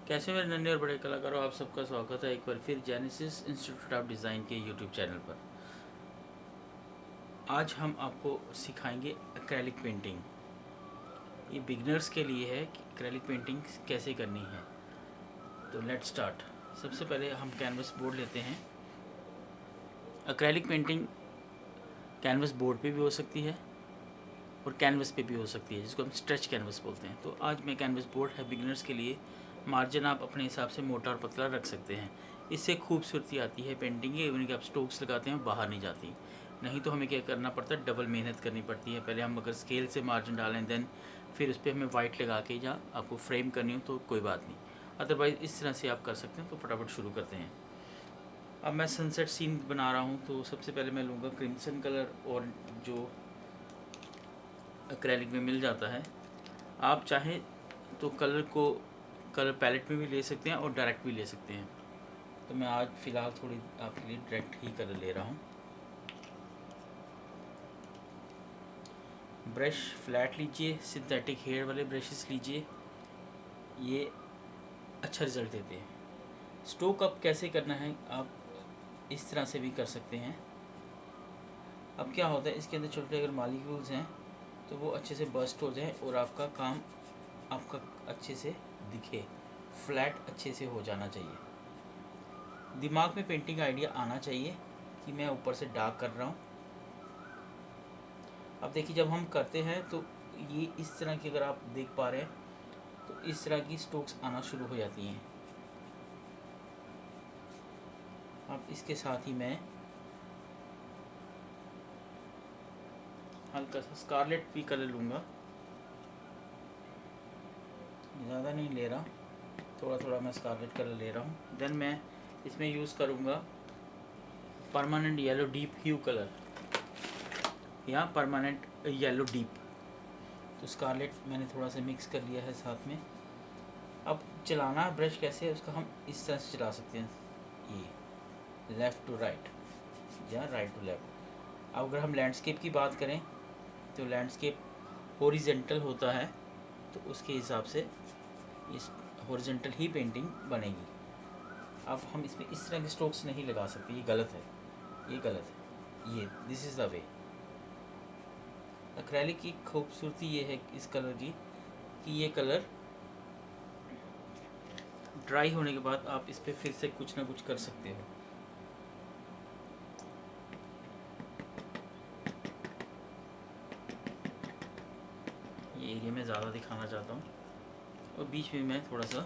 कैसे मेरे नन्हे और बड़े कलाकारों, आप सबका स्वागत है एक बार फिर जेनेसिस इंस्टीट्यूट ऑफ डिज़ाइन के यूट्यूब चैनल पर। आज हम आपको सिखाएंगे एक्रेलिक पेंटिंग। ये बिगनर्स के लिए है कि एक्रेलिक पेंटिंग कैसे करनी है। तो लेट्स स्टार्ट। सबसे पहले हम कैनवस बोर्ड लेते हैं। एक्रेलिक पेंटिंग कैनवस बोर्ड पे भी हो सकती है और कैनवस पे भी हो सकती है, जिसको हम स्ट्रेच कैनवस बोलते हैं। तो आज मैं कैनवस बोर्ड है बिगिनर्स के लिए। मार्जिन आप अपने हिसाब से मोटा और पतला रख सकते हैं। इससे खूबसूरती आती है पेंटिंग की। इवन कि आप स्ट्रोक्स लगाते हैं बाहर नहीं जाती। नहीं तो हमें क्या करना पड़ता है, डबल मेहनत करनी पड़ती है। पहले हम अगर स्केल से मार्जिन डालें देन फिर उस पर हमें वाइट लगा के या आपको फ्रेम करनी हो तो कोई बात नहीं, अदरवाइज़ इस तरह से आप कर सकते हैं। तो फटाफट शुरू करते हैं। अब मैं सनसेट सीन बना रहा हूँ, तो सबसे पहले मैं लूँगा क्रिम्सन कलर, और जो एक्रेलिक में मिल जाता है। आप चाहें तो कलर पैलेट में भी ले सकते हैं और डायरेक्ट भी ले सकते हैं। तो मैं आज फ़िलहाल थोड़ी आपके लिए डायरेक्ट ही कलर ले रहा हूँ। ब्रश फ्लैट लीजिए, सिंथेटिक हेयर वाले ब्रशेस लीजिए, ये अच्छा रिज़ल्ट देते हैं। स्ट्रोक अप कैसे करना है, आप इस तरह से भी कर सकते हैं। अब क्या होता है, इसके अंदर छोटे अगर मॉलिक्यूल्स हैं तो वो अच्छे से बर्स्ट हो जाए और आपका काम आपका अच्छे से दिखे, फ्लैट अच्छे से हो जाना चाहिए। दिमाग में पेंटिंग आइडिया आना चाहिए कि मैं ऊपर से डार्क कर रहा हूँ। अब देखिए, जब हम करते हैं तो ये इस तरह की, अगर आप देख पा रहे हैं तो इस तरह की स्ट्रोक्स आना शुरू हो जाती हैं। अब इसके साथ ही मैं हल्का सा स्कारलेट भी कलर लूँगा, ज़्यादा नहीं ले रहा, थोड़ा थोड़ा मैं स्कारलेट कलर ले रहा हूँ। देन मैं इसमें यूज़ करूँगा परमानेंट येलो डीप ह्यू कलर या परमानेंट येलो डीप। तो स्कारलेट मैंने थोड़ा सा मिक्स कर लिया है साथ में। अब चलाना ब्रश कैसे है उसका, हम इस तरह से चला सकते हैं, ये लेफ़्ट टू राइट या राइट टू लेफ़्ट। अब अगर हम लैंडस्केप की बात करें तो लैंडस्केप हॉरिजेंटल होता है, तो उसके हिसाब से इस हॉरिजेंटल ही पेंटिंग बनेगी। अब हम इसमें इस तरह के स्ट्रोक्स नहीं लगा सकते, ये गलत है, ये गलत है। ये this is the way. Acrylic की खूबसूरती ये है इस कलर की कि ये कलर ड्राई होने के बाद आप इस पर फिर से कुछ ना कुछ कर सकते हो। ये एरिया में ज़्यादा दिखाना चाहता हूँ और बीच में मैं थोड़ा सा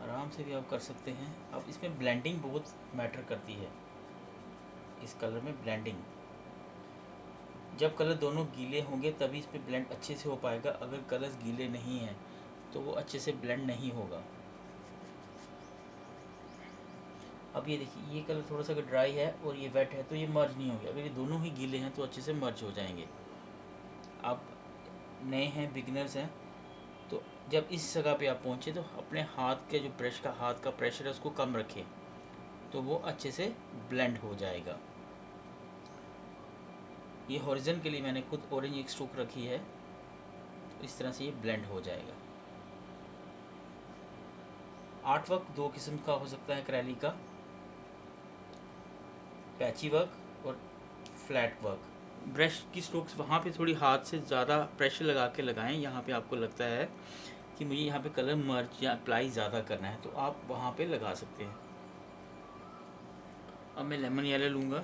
आराम से भी आप कर सकते हैं। अब इसमें ब्लेंडिंग बहुत मैटर करती है। इस कलर में ब्लेंडिंग, जब कलर दोनों गीले होंगे तभी इस पर ब्लेंड अच्छे से हो पाएगा। अगर कलर्स गीले नहीं हैं तो वो अच्छे से ब्लेंड नहीं होगा। अब ये देखिए, ये कलर थोड़ा सा अगर ड्राई है और ये वेट है तो ये मर्ज नहीं होंगे। अगर ये दोनों ही गीले हैं तो अच्छे से मर्ज हो जाएंगे। आप नए हैं, बिगिनर्स हैं, तो जब इस जगह पे आप पहुँचे तो अपने हाथ के जो ब्रश का हाथ का प्रेशर है उसको कम रखें, तो वो अच्छे से ब्लेंड हो जाएगा। ये हॉरिजन के लिए मैंने खुद ऑरेंज एक स्ट्रोक रखी है, तो इस तरह से ये ब्लेंड हो जाएगा। आर्ट वर्क दो किस्म का हो सकता है एक्रेलिक का, पैची वर्क और फ्लैट वर्क। ब्रश की स्ट्रोक्स वहाँ पे थोड़ी हाथ से ज़्यादा प्रेशर लगा के लगाएं, यहाँ पे आपको लगता है कि मुझे यहाँ पे कलर मर्ज या अप्लाई ज़्यादा करना है तो आप वहाँ पे लगा सकते हैं। अब मैं लेमन येलो लूँगा,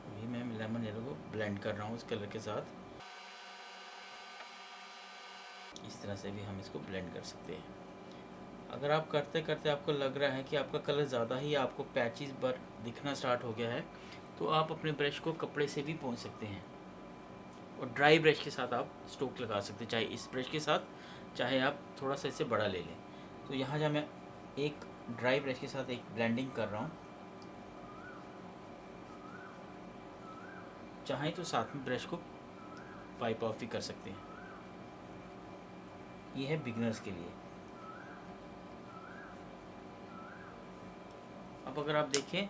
अभी मैं लेमन येलो को ब्लेंड कर रहा हूँ उस कलर के साथ। इस तरह से भी हम इसको ब्लेंड कर सकते हैं। अगर आप करते करते आपको लग रहा है कि आपका कलर ज़्यादा ही आपको पैचेस पर दिखना स्टार्ट हो गया है, तो आप अपने ब्रश को कपड़े से भी पोंछ सकते हैं और ड्राई ब्रश के साथ आप स्ट्रोक लगा सकते हैं, चाहे इस ब्रश के साथ चाहे आप थोड़ा सा इससे बड़ा ले लें। तो यहाँ जहाँ मैं एक ड्राई ब्रश के साथ एक ब्लेंडिंग कर रहा हूँ, चाहें तो साथ में ब्रश को पाइप ऑफ भी कर सकते हैं। ये है बिगनर्स के लिए। अब अगर आप देखें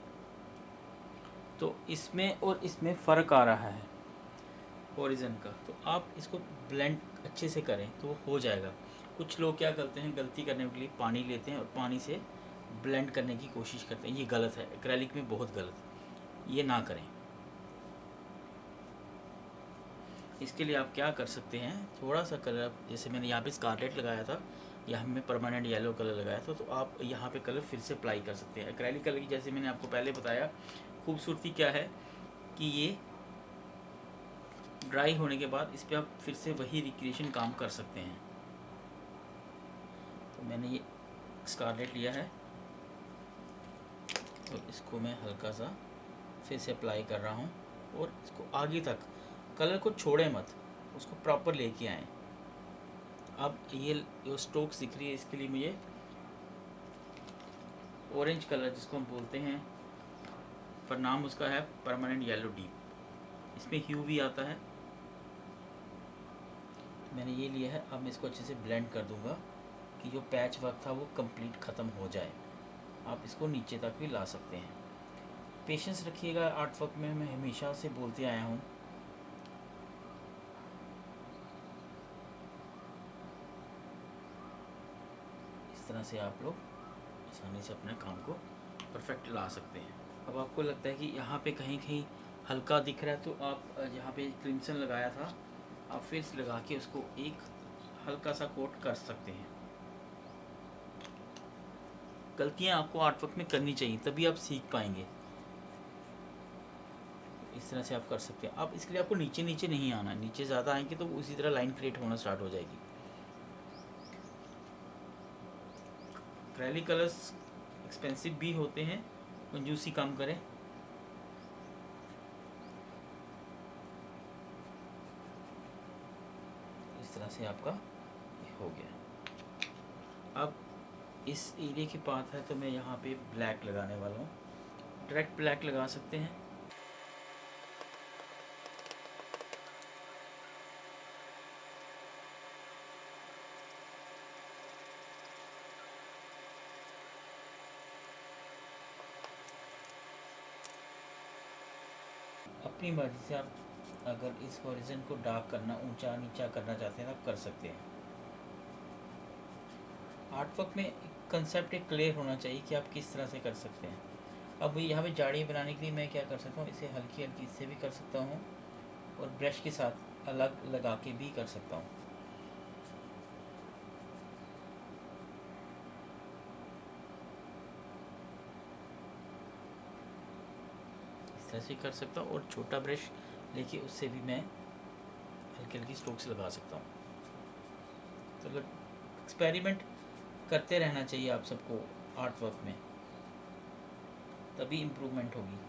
तो इसमें और इसमें फ़र्क आ रहा है ओरिजिन का। तो आप इसको ब्लेंड अच्छे से करें तो हो जाएगा। कुछ लोग क्या करते हैं, गलती करने के लिए पानी लेते हैं और पानी से ब्लेंड करने की कोशिश करते हैं, ये गलत है, एक्रेलिक में बहुत गलत, ये ना करें। इसके लिए आप क्या कर सकते हैं, थोड़ा सा कलर, जैसे मैंने यहाँ पे स्कारलेट लगाया था, यहाँ में परमानेंट येलो कलर लगाया था, तो आप यहाँ पे कलर फिर से अप्लाई कर सकते हैं। एक्रेलिक कलर की जैसे मैंने आपको पहले बताया खूबसूरती क्या है कि ये ड्राई होने के बाद इस पर आप फिर से वही रिक्रिएशन काम कर सकते हैं। तो मैंने ये स्कारलेट लिया है और इसको मैं हल्का सा फिर से अप्लाई कर रहा हूँ और इसको आगे तक कलर को छोड़े मत, उसको प्रॉपर लेके आएँ। अब ये जो स्ट्रोक्स दिख रही है इसके लिए मुझे ऑरेंज कलर जिसको हम बोलते हैं, पर नाम उसका है परमानेंट येलो डीप, इसमें ह्यू भी आता है। मैंने ये लिया है। अब मैं इसको अच्छे से ब्लेंड कर दूंगा कि जो पैच वर्क था वो कंप्लीट ख़त्म हो जाए। आप इसको नीचे तक भी ला सकते हैं। पेशेंस रखिएगा आर्ट वर्क में, मैं हमेशा से बोलते आया हूँ। इस तरह से आप लोग आसानी से अपने काम को परफेक्ट ला सकते हैं। अब आपको लगता है कि यहाँ पे कहीं कहीं हल्का दिख रहा है, तो आप जहाँ पे क्रिम्सन लगाया था आप फिर से लगा के उसको एक हल्का सा कोट कर सकते हैं। गलतियाँ आपको आर्ट वर्क में करनी चाहिए, तभी आप सीख पाएंगे। इस तरह से आप कर सकते हैं। अब इसके लिए आपको नीचे नीचे नहीं आना, नीचे ज़्यादा आएंगे तो उसी तरह लाइन क्रिएट होना स्टार्ट हो जाएगी। एक्रेलिक कलर्स एक्सपेंसिव भी होते हैं, कंजूसी कम करें। इस तरह से आपका हो गया। अब इस एरिया की बात है तो मैं यहाँ पे ब्लैक लगाने वाला हूँ। डायरेक्ट ब्लैक लगा सकते हैं। अपनी मर्जी से आप अगर इस हॉरिजन को डार्क करना, ऊंचा नीचा करना चाहते हैं आप कर सकते हैं। आर्ट वर्क में कंसेप्ट एक क्लियर होना चाहिए कि आप किस तरह से कर सकते हैं। अब यहाँ पे जाड़ी बनाने के लिए मैं क्या कर सकता हूँ, इसे हल्की हल्की इससे भी कर सकता हूँ और ब्रश के साथ अलग लगा के भी कर सकता हूँ। इस तरह से कर सकता हूँ और छोटा ब्रश लेके उससे भी मैं हल्की हल्की स्ट्रोक्स लगा सकता हूँ। तो एक्सपेरिमेंट करते रहना चाहिए आप सबको आर्ट वर्क में, तभी इम्प्रूवमेंट होगी।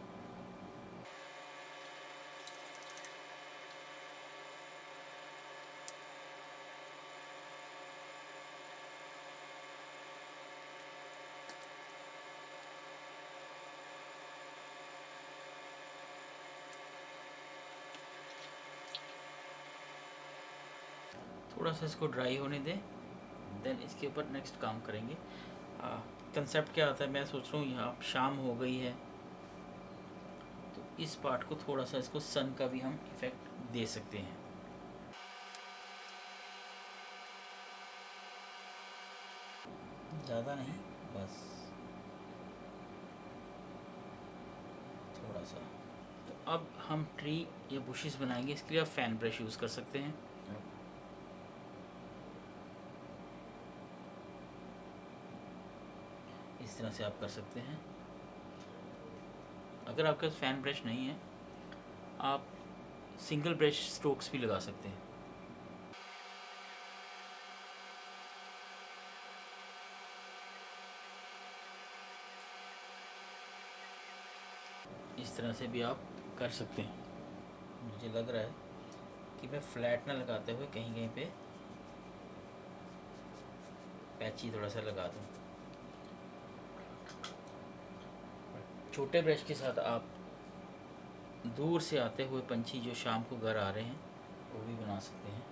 थोड़ा सा इसको ड्राई होने दें, देन इसके ऊपर नेक्स्ट काम करेंगे। कंसेप्ट क्या आता है, मैं सोच रहा हूँ यहाँ शाम हो गई है तो इस पार्ट को थोड़ा सा इसको सन का भी हम इफेक्ट दे सकते हैं। ज़्यादा नहीं, बस थोड़ा सा। तो अब हम ट्री या बुशेस बनाएंगे, इसके लिए आप फैन ब्रश यूज़ कर सकते हैं। इस तरह से आप कर सकते हैं। अगर आपके पास फैन ब्रश नहीं है आप सिंगल ब्रश स्ट्रोक्स भी लगा सकते हैं। इस तरह से भी आप कर सकते हैं। मुझे लग रहा है कि मैं फ्लैट ना लगाते हुए कहीं कहीं पे पैची थोड़ा सा लगा दूँ। छोटे ब्रश के साथ आप दूर से आते हुए पंछी जो शाम को घर आ रहे हैं वो भी बना सकते हैं।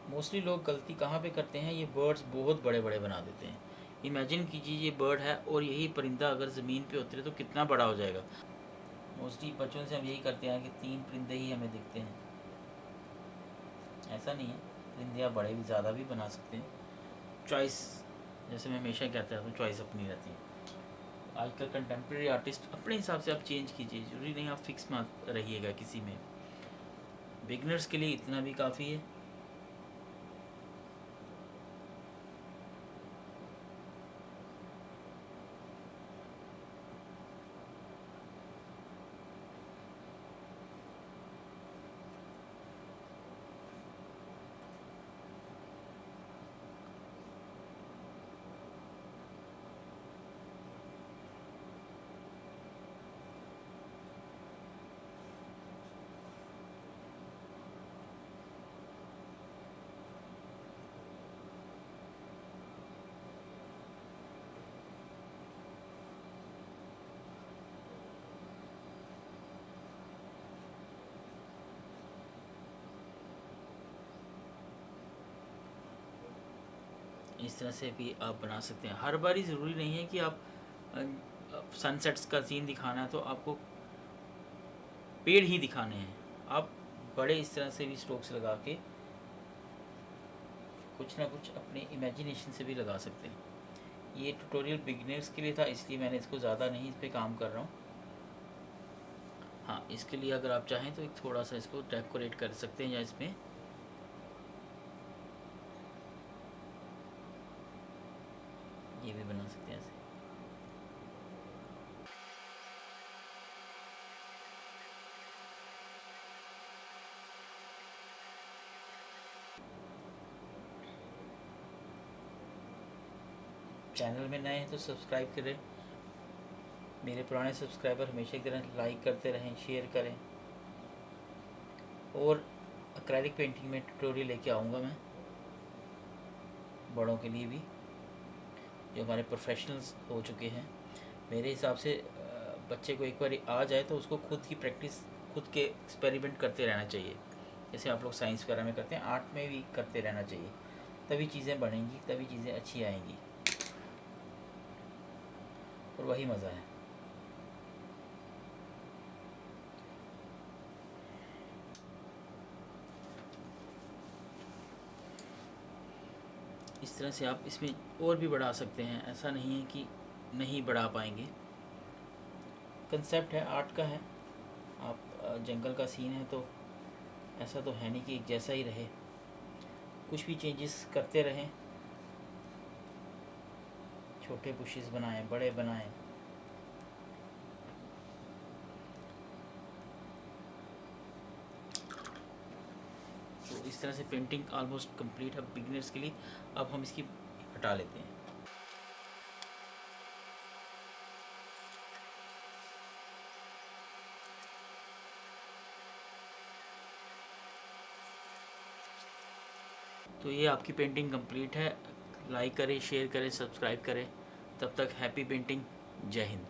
मोस्टली लोग गलती कहाँ पे करते हैं, ये बर्ड्स बहुत बड़े बड़े बना देते हैं। इमेजिन कीजिए ये बर्ड है और यही परिंदा अगर ज़मीन पे उतरे तो कितना बड़ा हो जाएगा। मोस्टली बचपन से हम यही करते हैं कि 3 परिंदे ही हमें दिखते हैं। ऐसा नहीं है, परिंदे आप बड़े भी ज़्यादा भी बना सकते हैं। चॉइस, जैसे मैं हमेशा कहता हूँ, चॉइस अपनी रहती है। आजकल कंटेम्प्रेरी आर्टिस्ट अपने हिसाब से आप चेंज कीजिए, जरूरी नहीं आप फिक्स मत रहिएगा किसी में। बिगनर्स के लिए इतना भी काफ़ी है। इस तरह से भी आप बना सकते हैं। हर बारी ज़रूरी नहीं है कि आप सनसेट्स का सीन दिखाना है तो आपको पेड़ ही दिखाने हैं। आप बड़े इस तरह से भी स्ट्रोक्स लगा के कुछ ना कुछ अपने इमेजिनेशन से भी लगा सकते हैं। ये ट्यूटोरियल बिगिनर्स के लिए था, इसलिए मैंने इसको ज़्यादा नहीं इस पर काम कर रहा हूँ। हाँ, इसके लिए अगर आप चाहें तो एक थोड़ा सा इसको डेकोरेट कर सकते हैं, या इसमें ये भी बना सकते हैं ऐसे। चैनल में नए हैं तो सब्सक्राइब करें। मेरे पुराने सब्सक्राइबर हमेशा की तरह लाइक करते रहें, शेयर करें। और एक्रेलिक पेंटिंग में ट्यूटोरियल लेके आऊँगा मैं, बड़ों के लिए भी, जो हमारे प्रोफेशनल्स हो चुके हैं। मेरे हिसाब से बच्चे को एक बार आ जाए तो उसको खुद की प्रैक्टिस, खुद के एक्सपेरिमेंट करते रहना चाहिए। जैसे आप लोग साइंस वगैरह में करते हैं, आर्ट में भी करते रहना चाहिए। तभी चीज़ें बनेंगी, तभी चीज़ें अच्छी आएंगी, और वही मज़ा है। इस तरह से आप इसमें और भी बढ़ा सकते हैं, ऐसा नहीं है कि नहीं बढ़ा पाएंगे। कंसेप्ट है, आर्ट का है। आप जंगल का सीन है तो ऐसा तो है नहीं कि एक जैसा ही रहे, कुछ भी चेंजेस करते रहें। छोटे बुशेस बनाएं, बड़े बनाएं। तो इस तरह से पेंटिंग ऑलमोस्ट कंप्लीट है बिगिनर्स के लिए। अब हम इसकी हटा लेते हैं। तो ये आपकी पेंटिंग कंप्लीट है। लाइक करें, शेयर करें, सब्सक्राइब करें। तब तक हैप्पी पेंटिंग। जय हिंद।